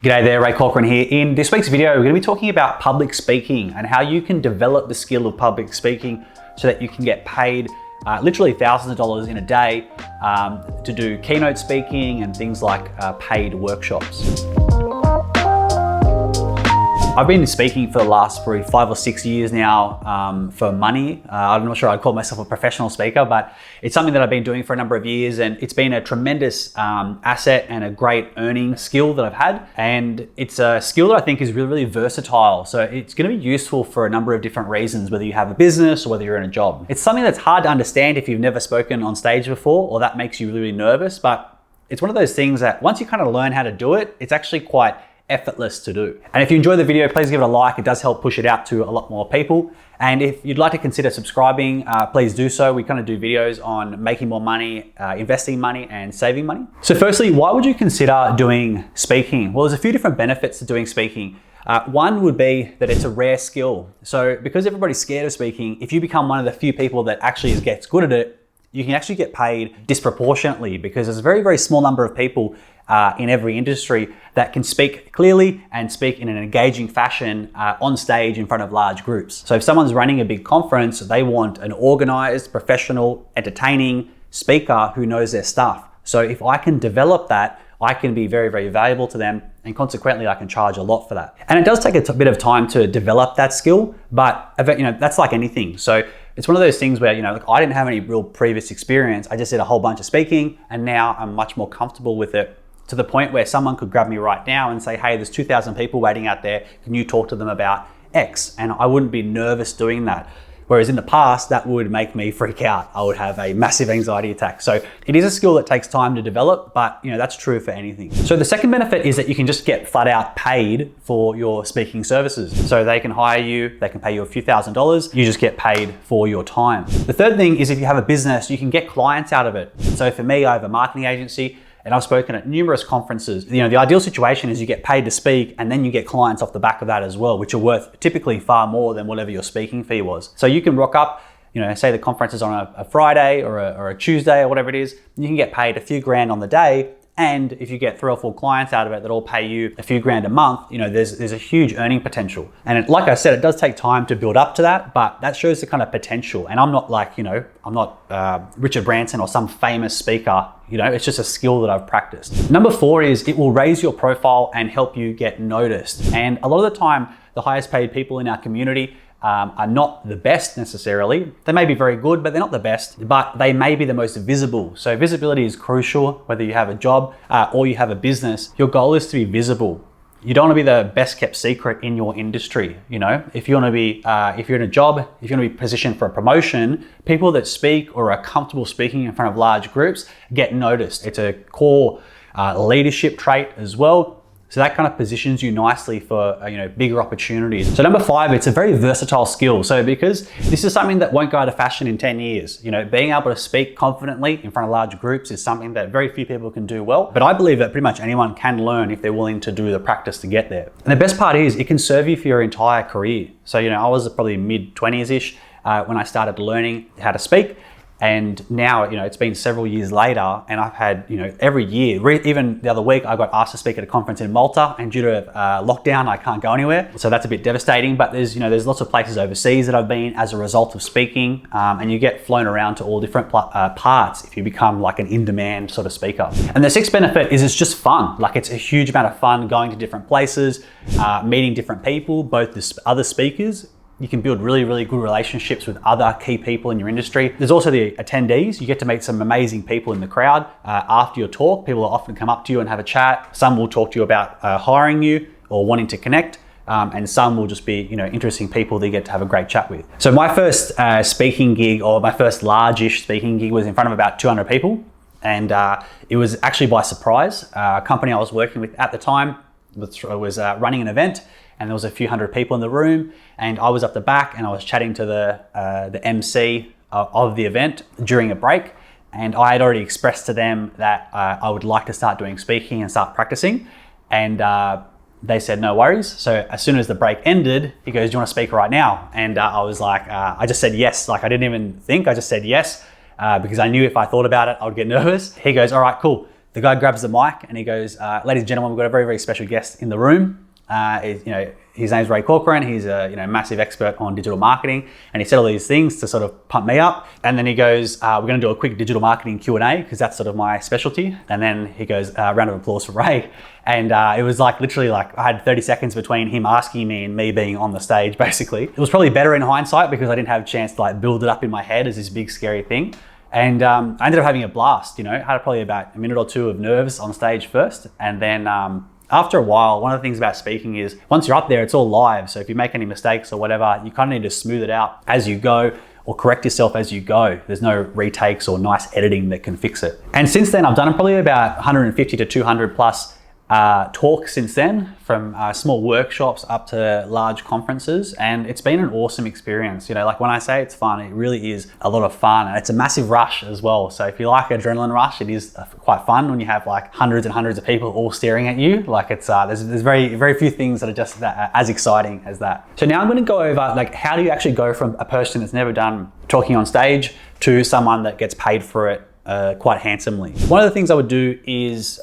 G'day there, Ray Corcoran here. In this week's video, we're going to be talking about public speaking and how you can develop the skill of public speaking so that you can get paid literally thousands of dollars in a day to do keynote speaking and things like paid workshops. I've been speaking for the last probably 5 or 6 years now for money. I'm not sure I'd call myself a professional speaker, but it's something that I've been doing for a number of years, and it's been a tremendous asset and a great earning skill that I've had. And it's a skill that I think is really, really versatile. So it's going to be useful for a number of different reasons, whether you have a business or whether you're in a job. It's something that's hard to understand if you've never spoken on stage before, or that makes you really, really nervous. But it's one of those things that once you kind of learn how to do it, it's actually quite effortless to do. And if you enjoy the video, please give it a like. It does help push it out to a lot more people. And if you'd like to consider subscribing, please do so. We kind of do videos on making more money, investing money, and saving money. So firstly, why would you consider doing speaking? Well, there's a few different benefits to doing speaking. One would be that it's a rare skill. So because everybody's scared of speaking, if you become one of the few people that actually gets good at it, you can actually get paid disproportionately, because there's a very, very small number of people in every industry that can speak clearly and speak in an engaging fashion on stage in front of large groups. So if someone's running a big conference, they want an organized, professional, entertaining speaker who knows their stuff. So if I can develop that, I can be very, very valuable to them, and consequently I can charge a lot for that. And it does take a bit of time to develop that skill, but that's like anything. So it's one of those things where, I didn't have any real previous experience. I just did a whole bunch of speaking, and now I'm much more comfortable with it, to the point where someone could grab me right now and say, hey, there's 2,000 people waiting out there. Can you talk to them about X? And I wouldn't be nervous doing that. Whereas in the past, that would make me freak out. I would have a massive anxiety attack. So it is a skill that takes time to develop, but that's true for anything. So the second benefit is that you can just get flat out paid for your speaking services. So they can hire you, they can pay you a few $1,000s, you just get paid for your time. The third thing is if you have a business, you can get clients out of it. So for me, I have a marketing agency, and I've spoken at numerous conferences. The ideal situation is you get paid to speak, and then you get clients off the back of that as well, which are worth typically far more than whatever your speaking fee was. So you can rock up, say the conference is on a Friday or a Tuesday or whatever it is, you can get paid a few grand on the day. And if you get 3 or 4 clients out of it that all pay you a few grand a month, there's a huge earning potential. And like I said, it does take time to build up to that, but that shows the kind of potential. And I'm not like, I'm not Richard Branson or some famous speaker. It's just a skill that I've practiced. Number 4 is it will raise your profile and help you get noticed. And a lot of the time, the highest paid people in our community are not the best necessarily. They may be very good, but they're not the best, but they may be the most visible. So visibility is crucial, whether you have a job or you have a business. Your goal is to be visible. You don't want to be the best kept secret in your industry. If you want to be, if you're in a job, if you're going to be positioned for a promotion, people that speak or are comfortable speaking in front of large groups get noticed. It's a core leadership trait as well. So that kind of positions you nicely for bigger opportunities. So number 5, it's a very versatile skill. So because this is something that won't go out of fashion in 10 years, being able to speak confidently in front of large groups is something that very few people can do well. But I believe that pretty much anyone can learn if they're willing to do the practice to get there. And the best part is it can serve you for your entire career. So I was probably mid-20s-ish when I started learning how to speak. And now, it's been several years later, and I've had, every year, even the other week, I got asked to speak at a conference in Malta, and due to lockdown, I can't go anywhere. So that's a bit devastating, but there's lots of places overseas that I've been as a result of speaking, and you get flown around to all different parts if you become like an in-demand sort of speaker. And the 6th benefit is it's just fun. Like, it's a huge amount of fun going to different places, meeting different people, both the other speakers. You can build really, really good relationships with other key people in your industry. There's also the attendees. You get to meet some amazing people in the crowd. After your talk, people will often come up to you and have a chat. Some will talk to you about hiring you or wanting to connect. And some will just be, interesting people that you get to have a great chat with. So my first speaking gig, or my first large-ish speaking gig, was in front of about 200 people. And it was actually by surprise. A company I was working with at the time was running an event, and there was a few hundred people in the room, and I was up the back and I was chatting to the MC of the event during a break, and I had already expressed to them that I would like to start doing speaking and start practicing, and they said no worries. So as soon as the break ended, he goes, do you want to speak right now? And I was like, I just said yes. Like, I didn't even think, I just said yes because I knew if I thought about it, I would get nervous. He goes, all right, cool. The guy grabs the mic and he goes, ladies and gentlemen, we've got a very, very special guest in the room. His name's Corcoran. He's a massive expert on digital marketing, and he said all these things to sort of pump me up. And then he goes, we're going to do a quick digital marketing Q&A because that's sort of my specialty. And then he goes, round of applause for Ray. And it was literally I had 30 seconds between him asking me and me being on the stage, basically. It was probably better in hindsight because I didn't have a chance to build it up in my head as this big scary thing. And I ended up having a blast. Had probably about a minute or two of nerves on stage first, and then after a while, one of the things about speaking is once you're up there, it's all live. So if you make any mistakes or whatever, you kind of need to smooth it out as you go or correct yourself as you go. There's no retakes or nice editing that can fix it. And since then, I've done probably about 150 to 200 plus talks since then, from small workshops up to large conferences, and it's been an awesome experience. When I say it's fun, it really is a lot of fun, and it's a massive rush as well. So if you like adrenaline rush, it is quite fun when you have hundreds and hundreds of people all staring at you. There's very, very few things that are just as exciting as that. So now I'm going to go over how do you actually go from a person that's never done talking on stage to someone that gets paid for it quite handsomely. One of the things I would do is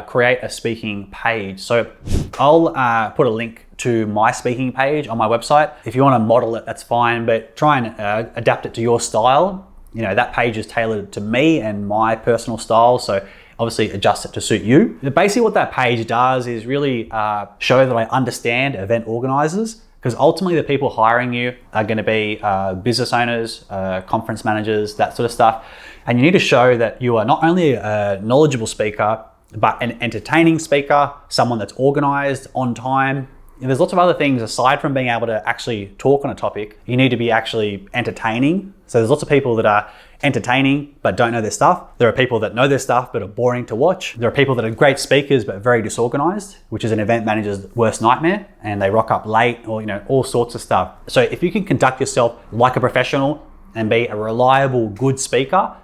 create a speaking page. So I'll put a link to my speaking page on my website. If you want to model it, that's fine, but try and adapt it to your style. That page is tailored to me and my personal style, so obviously adjust it to suit you. Basically what that page does is really show that I understand event organizers, because ultimately the people hiring you are going to be business owners, conference managers, that sort of stuff. And you need to show that you are not only a knowledgeable speaker, but an entertaining speaker, someone that's organized, on time. And there's lots of other things aside from being able to actually talk on a topic. You need to be actually entertaining. So there's lots of people that are entertaining but don't know their stuff. There are people that know their stuff but are boring to watch. There are people that are great speakers but very disorganized, which is an event manager's worst nightmare, and they rock up late, or all sorts of stuff. So if you can conduct yourself like a professional and be a reliable, good speaker,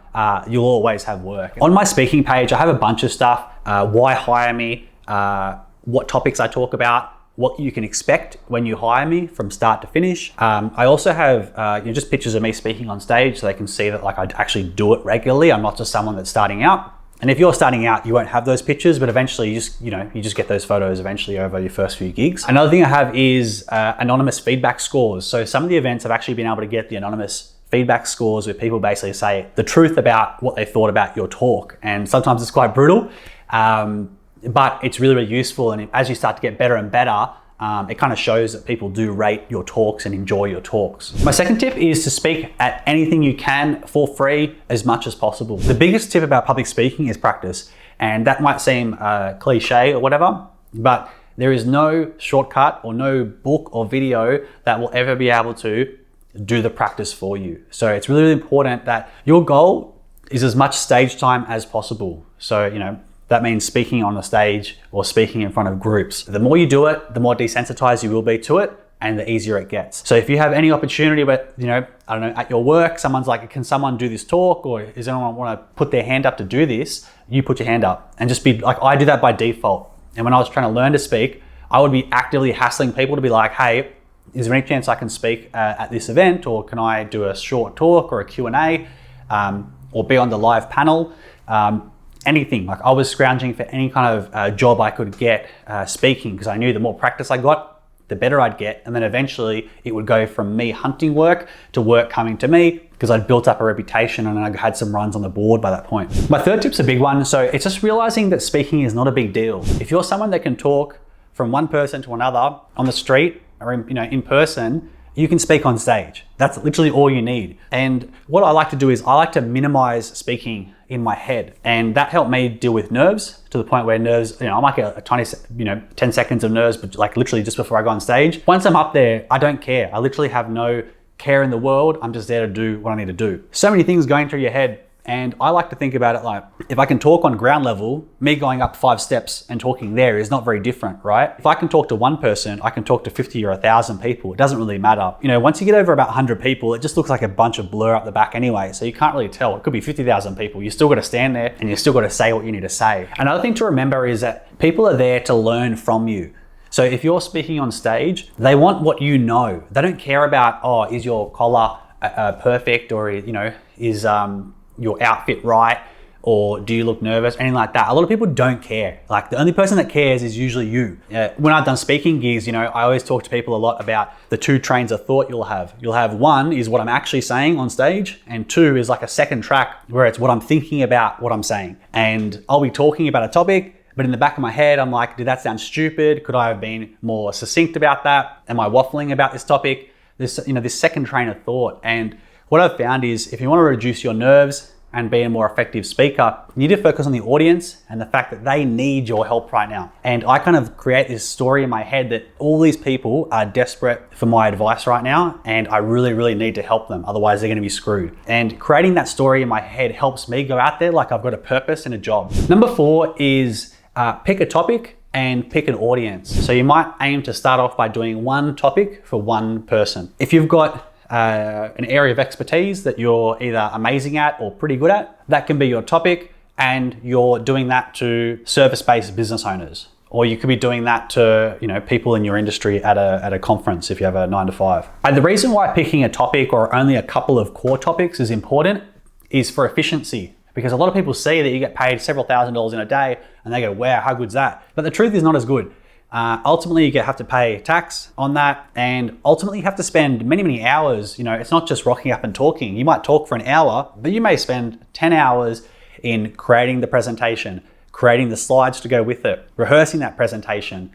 you'll always have work. On my speaking page, I have a bunch of stuff. Why hire me? What topics I talk about? What you can expect when you hire me from start to finish. I also have just pictures of me speaking on stage, so they can see that I actually do it regularly. I'm not just someone that's starting out. And if you're starting out, you won't have those pictures, but eventually you just get those photos eventually over your first few gigs. Another thing I have is anonymous feedback scores. So some of the events I've actually been able to get the anonymous feedback scores where people basically say the truth about what they thought about your talk. And sometimes it's quite brutal. But it's really, really useful, and as you start to get better and better, it kind of shows that people do rate your talks and enjoy your talks. My second tip is to speak at anything you can for free as much as possible. The biggest tip about public speaking is practice, and that might seem cliche or whatever, but there is no shortcut or no book or video that will ever be able to do the practice for you. So it's really, really important that your goal is as much stage time as possible. So, that means speaking on the stage or speaking in front of groups. The more you do it, the more desensitized you will be to it, and the easier it gets. So if you have any opportunity where, I don't know, at your work, someone's like, can someone do this talk? Or does anyone want to put their hand up to do this? You put your hand up and just be like, I do that by default. And when I was trying to learn to speak, I would be actively hassling people to be like, hey, is there any chance I can speak at this event? Or can I do a short talk or a Q&A, or be on the live panel? Anything. I was scrounging for any kind of job I could get speaking, because I knew the more practice I got, the better I'd get. And then eventually it would go from me hunting work to work coming to me, because I'd built up a reputation and I had some runs on the board by that point. My third tip's a big one. So it's just realizing that speaking is not a big deal. If you're someone that can talk from one person to another on the street or in person, you can speak on stage. That's literally all you need. And what I like to do is I like to minimize speaking in my head. And that helped me deal with nerves, to the point where nerves, I might get a tiny, 10 seconds of nerves, but literally just before I go on stage. Once I'm up there, I don't care. I literally have no care in the world. I'm just there to do what I need to do. So many things going through your head. And I like to think about it like, if I can talk on ground level, me going up 5 steps and talking there is not very different, right? If I can talk to one person, I can talk to 50 or 1,000 people. It doesn't really matter. Once you get over about 100 people, it just looks like a bunch of blur up the back anyway. So you can't really tell. It could be 50,000 people. You still got to stand there and you still got to say what you need to say. Another thing to remember is that people are there to learn from you. So if you're speaking on stage, they want what you know. They don't care about, is your collar perfect, or, is your outfit right, or do you look nervous, anything like that. A lot of people don't care. Like the only person that cares is usually you. When I've done speaking gigs, I always talk to people a lot about the two trains of thought you'll have. You'll have one is what I'm actually saying on stage, and two is like a second track where it's what I'm thinking about what I'm saying. And I'll be talking about a topic, but in the back of my head, I'm like, did that sound stupid? Could I have been more succinct about that? Am I waffling about this topic? This second train of thought. And what I've found is if you want to reduce your nerves and be a more effective speaker, you need to focus on the audience and the fact that they need your help right now. And I kind of create this story in my head that all these people are desperate for my advice right now, and I really, really need to help them. Otherwise, they're going to be screwed. And creating that story in my head helps me go out there like I've got a purpose and a job. Number 4 is pick a topic and pick an audience. So you might aim to start off by doing one topic for one person. If you've got an area of expertise that you're either amazing at or pretty good at, that can be your topic, and you're doing that to service-based business owners. Or you could be doing that to people in your industry at a conference if you have a 9 to 5. And the reason why picking a topic or only a couple of core topics is important is for efficiency. Because a lot of people see that you get paid several $1,000s in a day and they go, wow, how good's that? But the truth is not as good. Ultimately, you have to pay tax on that, and ultimately you have to spend many, many hours. It's not just rocking up and talking. You might talk for an hour, but you may spend 10 hours in creating the presentation, creating the slides to go with it, rehearsing that presentation,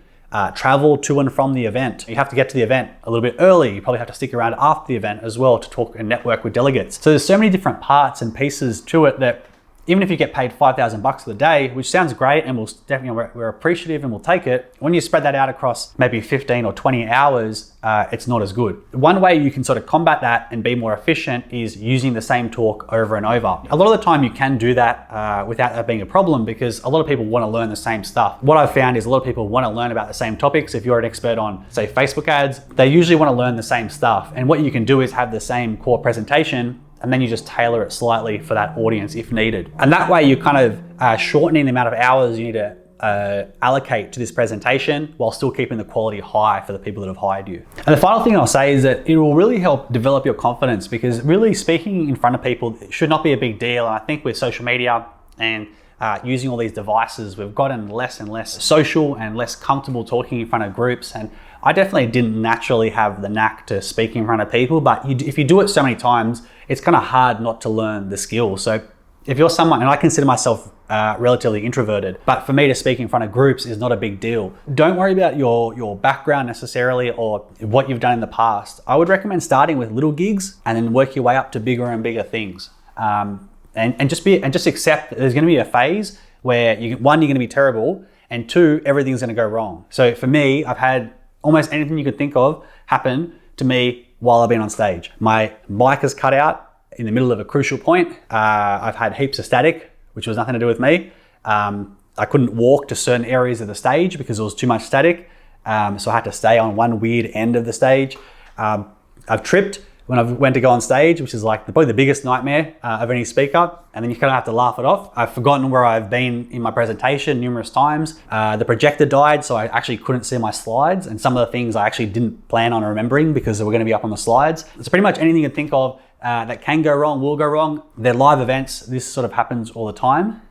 travel to and from the event. You have to get to the event a little bit early. You probably have to stick around after the event as well to talk and network with delegates. So there's so many different parts and pieces to it that even if you get paid $5,000 for the day, which sounds great, and we're appreciative and we'll take it, when you spread that out across maybe 15 or 20 hours, it's not as good. One way you can sort of combat that and be more efficient is using the same talk over and over. A lot of the time you can do that without that being a problem, because a lot of people want to learn the same stuff. What I've found is a lot of people want to learn about the same topics. If you're an expert on, say, Facebook ads, they usually want to learn the same stuff. And what you can do is have the same core presentation, and then you just tailor it slightly for that audience if needed. And that way you're kind of shortening the amount of hours you need to allocate to this presentation while still keeping the quality high for the people that have hired you. And the final thing I'll say is that it will really help develop your confidence, because really speaking in front of people should not be a big deal. And I think with social media and using all these devices, we've gotten less and less social and less comfortable talking in front of groups. And I definitely didn't naturally have the knack to speak in front of people, but if you do it so many times, it's kind of hard not to learn the skill. So if you're someone, and I consider myself relatively introverted, but for me to speak in front of groups is not a big deal. Don't worry about your background necessarily or what you've done in the past. I would recommend starting with little gigs and then work your way up to bigger and bigger things. And just accept that there's going to be a phase where you're going to be terrible, and 2, everything's going to go wrong. So for me, I've had almost anything you could think of happen to me while I've been on stage. My mic has cut out in the middle of a crucial point. I've had heaps of static, which was nothing to do with me. I couldn't walk to certain areas of the stage because there was too much static. So I had to stay on one weird end of the stage. I've tripped when I went to go on stage, which is like probably the biggest nightmare of any speaker. And then you kind of have to laugh it off. I've forgotten where I've been in my presentation numerous times. The projector died, so I actually couldn't see my slides. And some of the things I actually didn't plan on remembering because they were going to be up on the slides. So pretty much anything you can think of that can go wrong will go wrong. They're live events. This sort of happens all the time.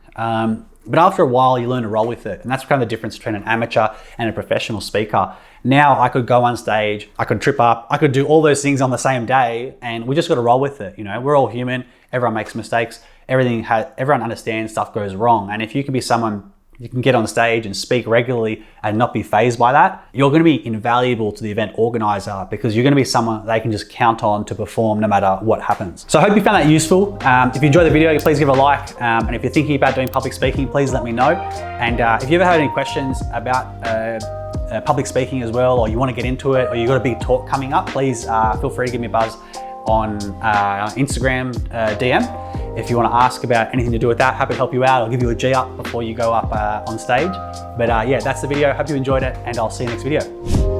But after a while, you learn to roll with it. And that's kind of the difference between an amateur and a professional speaker. Now I could go on stage, I could trip up, I could do all those things on the same day, and we just got to roll with it. We're all human. Everyone makes mistakes. Everyone understands stuff goes wrong. And if you can be someone, you can get on stage and speak regularly and not be fazed by that, you're going to be invaluable to the event organizer, because you're going to be someone they can just count on to perform no matter what happens. So I hope you found that useful. If you enjoyed the video, please give it a like. And if you're thinking about doing public speaking, please let me know. And if you ever have any questions about public speaking as well, or you want to get into it, or you've got a big talk coming up, please feel free to give me a buzz on Instagram DM. If you want to ask about anything to do with that, happy to help you out. I'll give you a G up before you go up on stage. But yeah, that's the video. Hope you enjoyed it, and I'll see you next video.